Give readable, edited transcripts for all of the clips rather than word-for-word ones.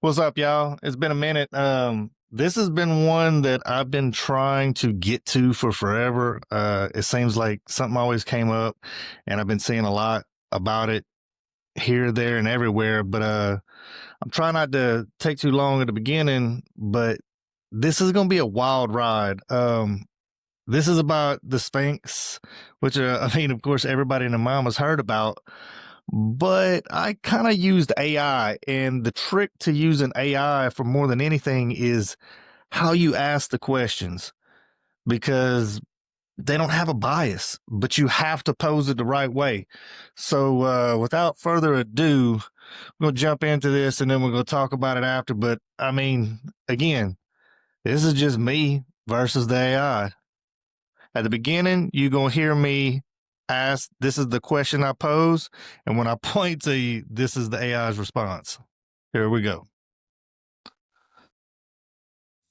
What's up, y'all? It's been a minute. This has been one that I've been trying to get to for forever. It seems like something always came up, and I've been seeing a lot about it here, there, and everywhere. But I'm trying not to take too long at the beginning. But this is gonna be a wild ride. This is about the Sphinx, which I mean, of course, everybody and their mom has heard about. But I kind of used AI, and the trick to using AI for more than anything is how you ask the questions because they don't have a bias, but you have to pose it the right way. So, without further ado, we're going to jump into this and then we're going to talk about it after. But I mean, again, this is just me versus the AI. At the beginning, you're going to hear me ask, this is the question I pose. And when I point to you, this is the AI's response. Here we go.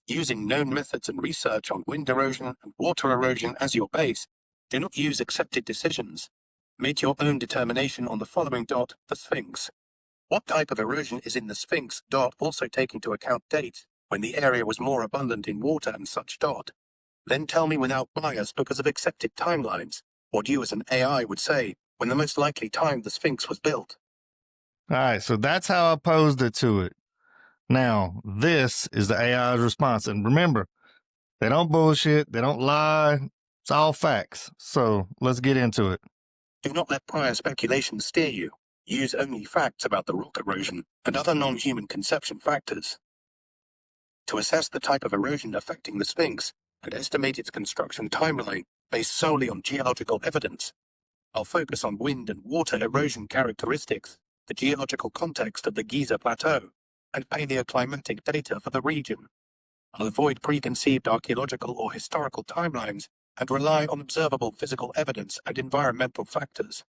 Using known methods and research on wind erosion and water erosion as your base, do not use accepted decisions. Make your own determination on the following. The Sphinx. What type of erosion is in the Sphinx? Also take into account dates, when the area was more abundant in water and such. Then tell me without bias because of accepted timelines, what you as an AI would say, when the most likely time the Sphinx was built. All right, so that's how I posed it to it. Now, this is the AI's response. And remember, they don't bullshit, they don't lie. It's all facts. So let's get into it. Do not let prior speculation steer you. Use only facts about the rock erosion and other non-human conception factors. To assess the type of erosion affecting the Sphinx and estimate its construction timeline based solely on geological evidence, I'll focus on wind and water erosion characteristics, the geological context of the Giza Plateau, and paleoclimatic data for the region. I'll avoid preconceived archaeological or historical timelines and rely on observable physical evidence and environmental factors.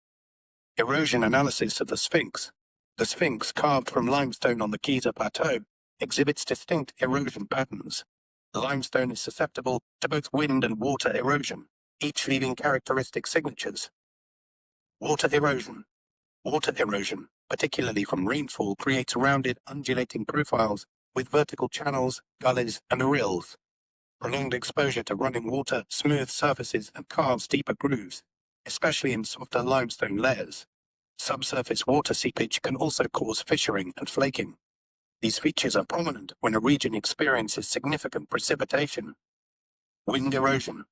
Erosion analysis of the Sphinx. The Sphinx, carved from limestone on the Giza Plateau, exhibits distinct erosion patterns. The limestone is susceptible to both wind and water erosion, each leaving characteristic signatures. Water erosion. Water erosion, particularly from rainfall, creates rounded, undulating profiles with vertical channels, gullies, and rills. Prolonged exposure to running water smooths surfaces and carves deeper grooves, especially in softer limestone layers. Subsurface water seepage can also cause fissuring and flaking. These features are prominent when a region experiences significant precipitation. Wind erosion.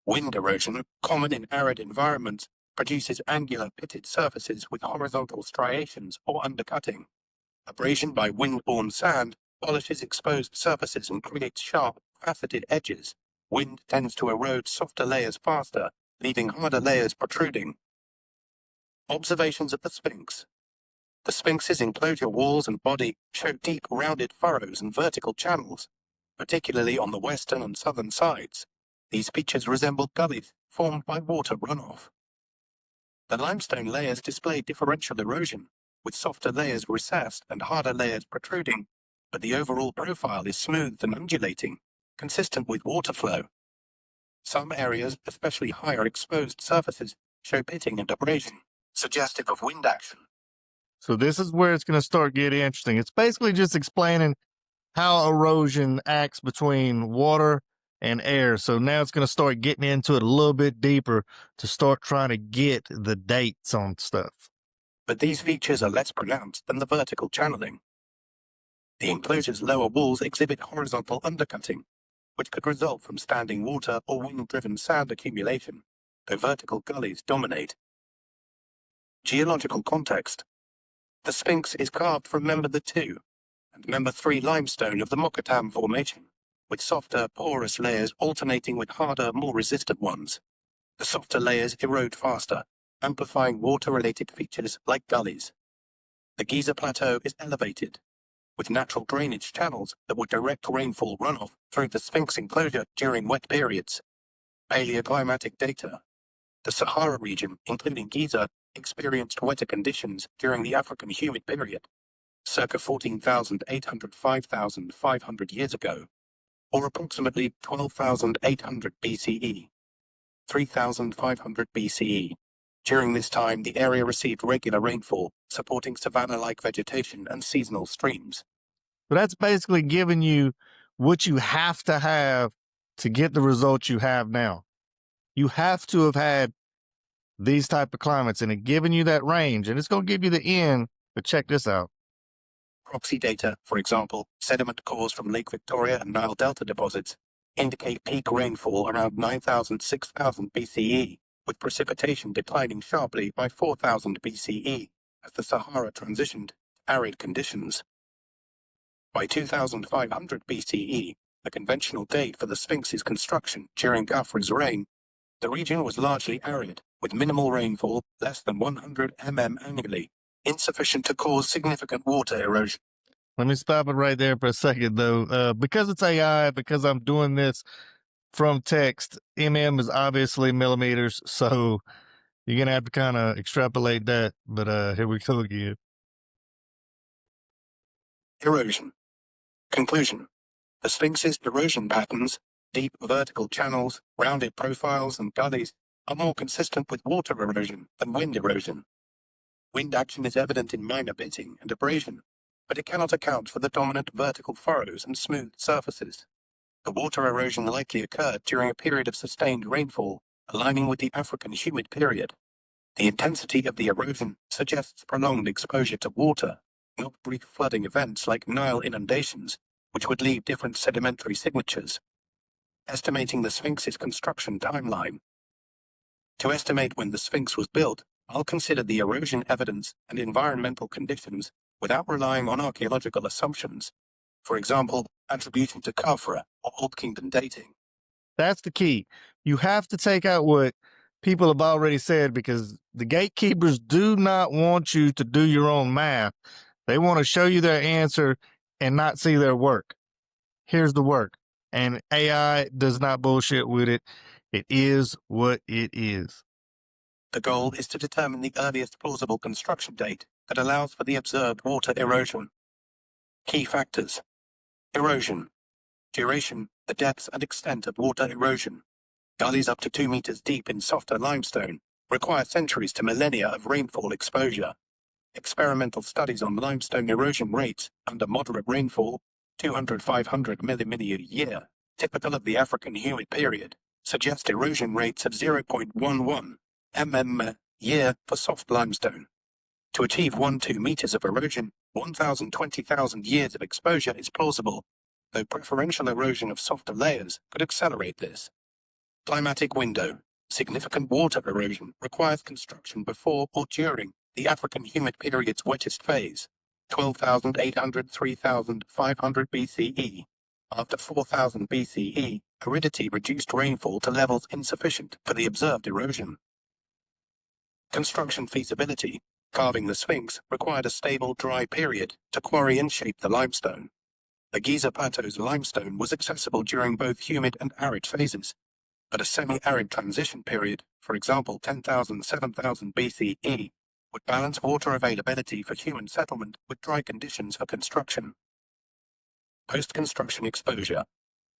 Wind erosion, common in arid environments, produces angular pitted surfaces with horizontal striations or undercutting. Abrasion by wind-borne sand polishes exposed surfaces and creates sharp, faceted edges. Wind tends to erode softer layers faster, leaving harder layers protruding. Observations of the Sphinx. The Sphinx's enclosure walls and body show deep, rounded furrows and vertical channels, particularly on the western and southern sides. These features resemble gullies formed by water runoff. The limestone layers display differential erosion, with softer layers recessed and harder layers protruding, but the overall profile is smooth and undulating, consistent with water flow. Some areas, especially higher exposed surfaces, show pitting and abrasion, suggestive of wind action. So this is where it's going to start getting interesting. It's basically just explaining how erosion acts between water and air. So now it's going to start getting into it a little bit deeper to start trying to get the dates on stuff. But these features are less pronounced than the vertical channeling. The enclosure's lower walls exhibit horizontal undercutting, which could result from standing water or wind-driven sand accumulation, though vertical gullies dominate. Geological context. The Sphinx is carved from member 2 and member 3 limestone of the Mokattam Formation, with softer, porous layers alternating with harder, more resistant ones. The softer layers erode faster, amplifying water-related features like gullies. The Giza Plateau is elevated, with natural drainage channels that would direct rainfall runoff through the Sphinx enclosure during wet periods. Paleoclimatic data. The Sahara region, including Giza, experienced wetter conditions during the African Humid Period, circa 14,800 to 5,500 years ago, or approximately 12,800 BCE, 3,500 BCE. During this time, the area received regular rainfall, supporting savanna-like vegetation and seasonal streams. So that's basically giving you what you have to have to get the results you have now. You have to have had these type of climates, and it giving you that range, and it's going to give you the end. But check this out. Proxy data, for example, sediment cores from Lake Victoria and Nile Delta deposits, indicate peak rainfall around 9,000 6,000 BCE, with precipitation declining sharply by 4,000 BCE as the Sahara transitioned to arid conditions. By 2,500 BCE, the conventional date for the Sphinx's construction during Khafre's reign, the region was largely arid, with minimal rainfall, less than 100 mm annually, insufficient to cause significant water erosion. Let me stop it right there for a second, though. Because it's AI, because I'm doing this from text, is obviously millimeters, so you're going to have to kind of extrapolate that. But here we go again. Erosion. Conclusion. The Sphinx's erosion patterns, deep vertical channels, rounded profiles, and gullies, are more consistent with water erosion than wind erosion. Wind action is evident in minor pitting and abrasion, but it cannot account for the dominant vertical furrows and smooth surfaces. The water erosion likely occurred during a period of sustained rainfall, aligning with the African Humid Period. The intensity of the erosion suggests prolonged exposure to water, not brief flooding events like Nile inundations, which would leave different sedimentary signatures. Estimating the Sphinx's construction timeline. To estimate when the Sphinx was built, I'll consider the erosion evidence and environmental conditions without relying on archaeological assumptions. For example, attribution to Khafre or Old Kingdom dating. That's the key. You have to take out what people have already said, because the gatekeepers do not want you to do your own math. They want to show you their answer and not see their work. Here's the work. And AI does not bullshit with it. It is what it is. The goal is to determine the earliest plausible construction date that allows for the observed water erosion. Key factors. Erosion. Duration, the depth and extent of water erosion. Gullies up to 2 meters deep in softer limestone require centuries to millennia of rainfall exposure. Experimental studies on limestone erosion rates under moderate rainfall, 200-500 mm a year, typical of the African Humid Period, suggest erosion rates of 0.11 mm a year for soft limestone. To achieve 1-2 meters of erosion, 1,000-20,000 years of exposure is plausible, though preferential erosion of softer layers could accelerate this. Climatic window. Significant water erosion requires construction before or during the African Humid Period's wettest phase, 12,800-3,500 BCE. After 4,000 BCE, aridity reduced rainfall to levels insufficient for the observed erosion. Construction feasibility. Carving the Sphinx required a stable, dry period to quarry and shape the limestone. The Giza Plateau's limestone was accessible during both humid and arid phases, but a semi-arid transition period, for example 10,000-7,000 BCE, would balance water availability for human settlement with dry conditions for construction. Post-construction exposure.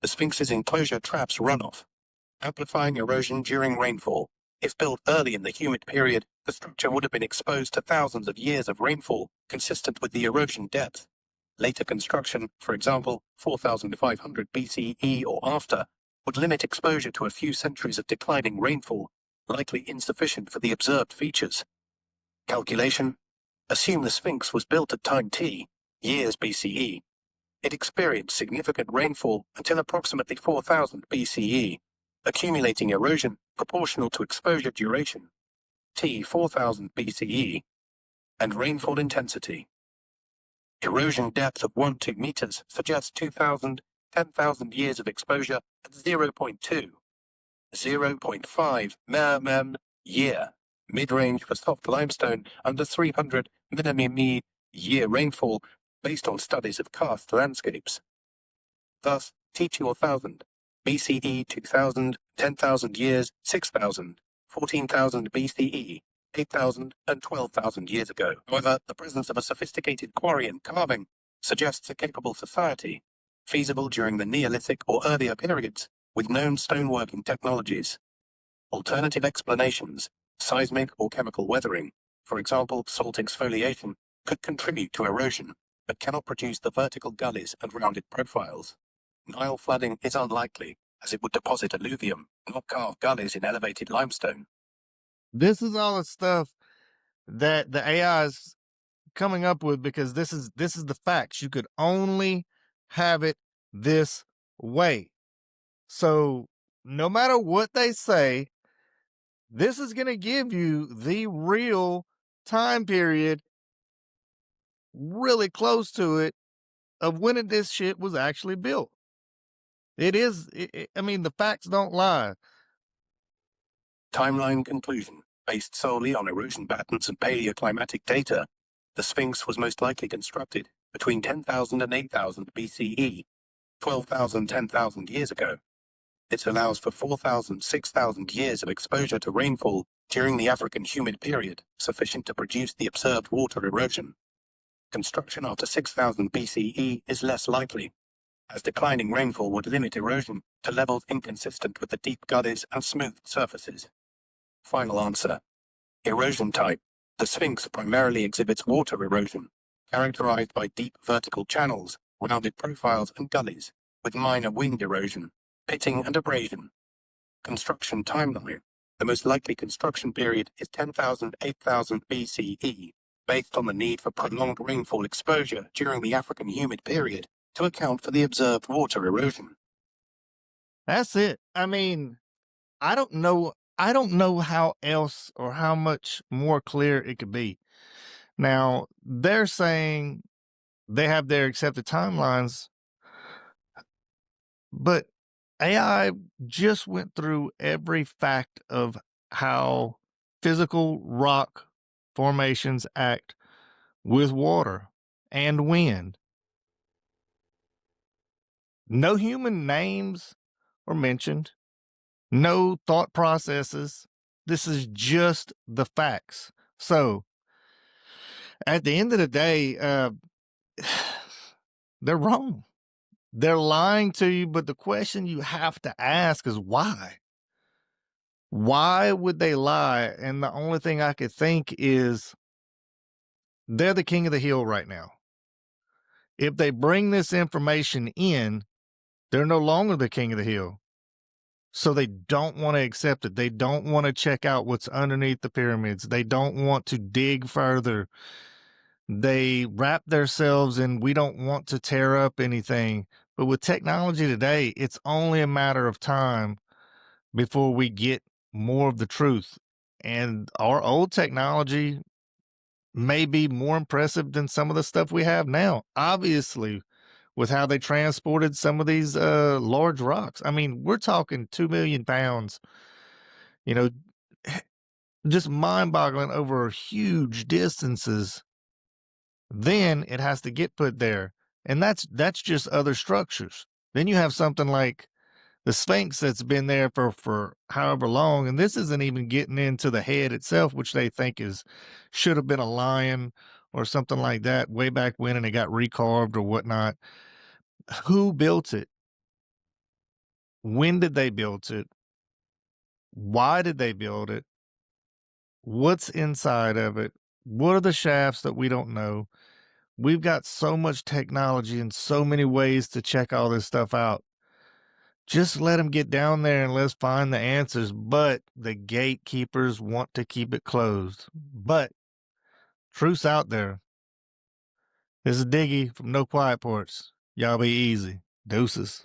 The Sphinx's enclosure traps runoff, amplifying erosion during rainfall. If built early in the humid period, the structure would have been exposed to thousands of years of rainfall, consistent with the erosion depth. Later construction, for example 4,500 BCE or after, would limit exposure to a few centuries of declining rainfall, likely insufficient for the observed features. Calculation. Assume the Sphinx was built at time t, years BCE. It experienced significant rainfall until approximately 4,000 BCE, accumulating erosion proportional to exposure duration, t 4,000 BCE, and rainfall intensity. Erosion depth of 1-2 meters suggests 2,000, 10,000 years of exposure at 0.2, 0.5 mm year, mid-range for soft limestone under 300 mm year rainfall based on studies of karst landscapes. Thus, T2000, BCE 2000, 10,000 years, 6,000, 14,000 BCE, 8,000 and 12,000 years ago. However, the presence of a sophisticated quarry and carving suggests a capable society, feasible during the Neolithic or earlier periods, with known stoneworking technologies. Alternative explanations, seismic or chemical weathering, for example salt exfoliation, could contribute to erosion. but cannot produce the vertical gullies and rounded profiles. Nile flooding is unlikely, as it would deposit alluvium, not carve gullies in elevated limestone. This is all the stuff that the AI is coming up with because this is the facts. You could only have it this way. So no matter what they say, this is going to give you the real time period really close to it of when this shit was actually built. It is, I mean, the facts don't lie. Timeline conclusion. Based solely on erosion patterns and paleoclimatic data, the Sphinx was most likely constructed between 10,000 and 8,000 BCE, 12,000, 10,000 years ago. It allows for 4,000, 6,000 years of exposure to rainfall during the African Humid Period, sufficient to produce the observed water erosion. Construction after 6,000 BCE is less likely, as declining rainfall would limit erosion to levels inconsistent with the deep gullies and smooth surfaces. Final answer. Erosion type. The Sphinx primarily exhibits water erosion, characterized by deep vertical channels, rounded profiles and gullies, with minor wind erosion, pitting and abrasion. Construction timeline. The most likely construction period is 10,000, 8,000 BCE, based on the need for prolonged rainfall exposure during the African Humid Period to account for the observed water erosion. That's it. I mean, I don't know. I don't know how else or how much more clear it could be. Now, they're saying they have their accepted timelines, but AI just went through every fact of how physical rock formations act with water and wind. No human names were mentioned, no thought processes. This is just the facts. So, at the end of the day, they're wrong. They're lying to you, but the question you have to ask is why? Why would they lie? And the only thing I could think is they're the king of the hill right now. If they bring this information in, they're no longer the king of the hill. So they don't want to accept it. They don't want to check out what's underneath the pyramids. They don't want to dig further. They wrap themselves in, we don't want to tear up anything. But with technology today, it's only a matter of time before we get more of the truth. And our old technology may be more impressive than some of the stuff we have now. Obviously, with how they transported some of these large rocks. I mean, we're talking 2 million pounds, you know, just mind boggling over huge distances. Then it has to get put there. And that's just other structures. Then you have something like the Sphinx that's been there for however long, and this isn't even getting into the head itself, which they think is should have been a lion or something like that way back when, and it got recarved or whatnot. Who built it? When did they build it? Why did they build it? What's inside of it? What are the shafts that we don't know? We've got so much technology and so many ways to check all this stuff out. Just let them get down there and let's find the answers. But the gatekeepers want to keep it closed. But truth's out there. This is Diggy from No Quiet Ports. Y'all be easy. Deuces.